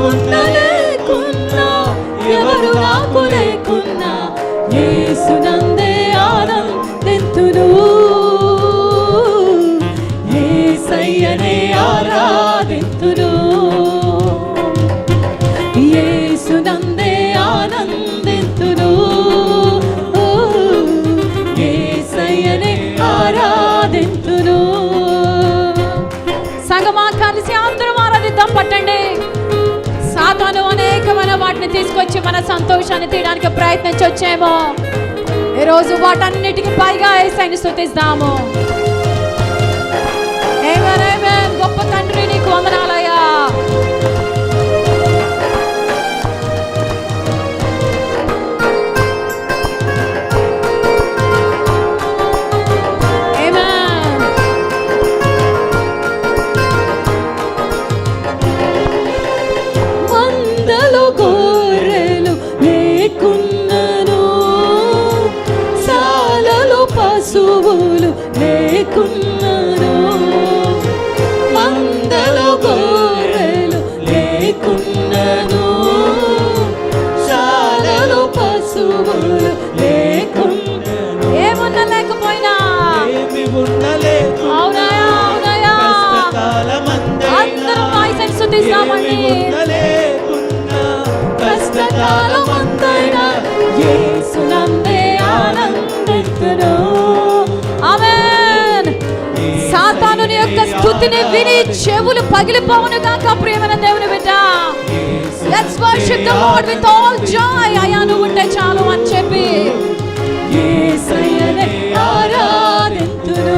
ఉండలేకున్నా, ఎవరు నాకు లేకున్నా, యేసునందే ఆనందింతును, యేసయ్యనే ఆరాధింతును, యేసునందే ఆనందింతును, యేసయ్యనే ఆరాధింతును. సంగమా కలిసి అందరం ఆరాధిద్దాం. పట్టండి. సాతాను అనేకమైన వాటిని తీసుకొచ్చి మన సంతోషాన్ని తీయడానికి ప్రయత్నించి వచ్చేమో, ఈరోజు వాటన్నిటికీ పైగా యేసయ్యని స్తుతిస్తాము. ఆమేన్, ఆమేన్. గొప్ప తండ్రి నీకు వందనాలయ్యా. మందలో గొర్రెలు లేకున్నను, సాలలో పశువులు లేకున్నను, మందలో గొర్రెలు లేకున్నను, సాలలో పశువులు లేకున్నను, ఏమున్నా లేకపోయినా, అవునయ్యా, అవునయ్యా, అందరం వాయిస్ స్తుతిస్తామండి. కష్టకాలమంతైనా యేసునందే ఆనందింతును. ఆమేన్. సాతానుని యొక్క స్తుతిని విని చెవులు పగిలిపోవును గాక. ప్రియమైన దేవుని బిడ్డ, let's worship the lord with all Joy. అయ్యా నువ్వు ఉంటే చాలు అని చెప్పి యేసయ్యనే ఆరాధింతును.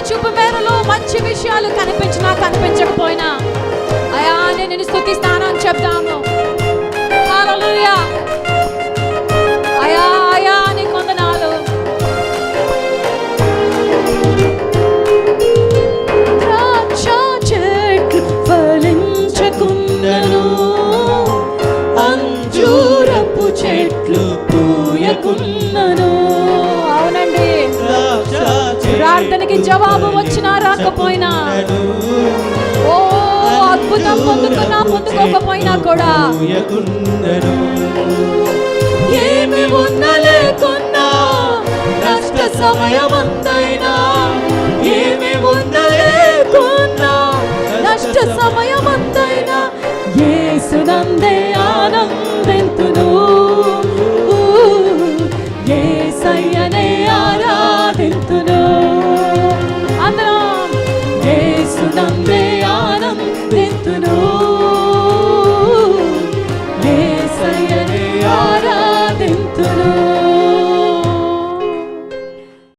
చూపు మేరలో మంచి విషయాలు కనిపించినా కనిపించకపోయినా, అయ్యా నేను నిన్ను స్తుతిస్తాను అని చెప్తాము. హల్లెలూయా. అయ్యా అయ్యా నీకు వందనాలు. ద్రాక్ష చెట్లు ఫలించకున్నను, అంజూరపు చెట్లు పూయకున్నను. అవునండి, ప్రార్థనకి జవాబు వచ్చినా రాకపోయినా, ఓ అద్భుతం పొందుకున్నా పొందుకోకపోయినా కూడా, ఏమి ఉండలేకున్నా, కష్ట సమయమంతైనా, ఏమి ఉండలేకున్నా, నష్ట సమయమంతైనా,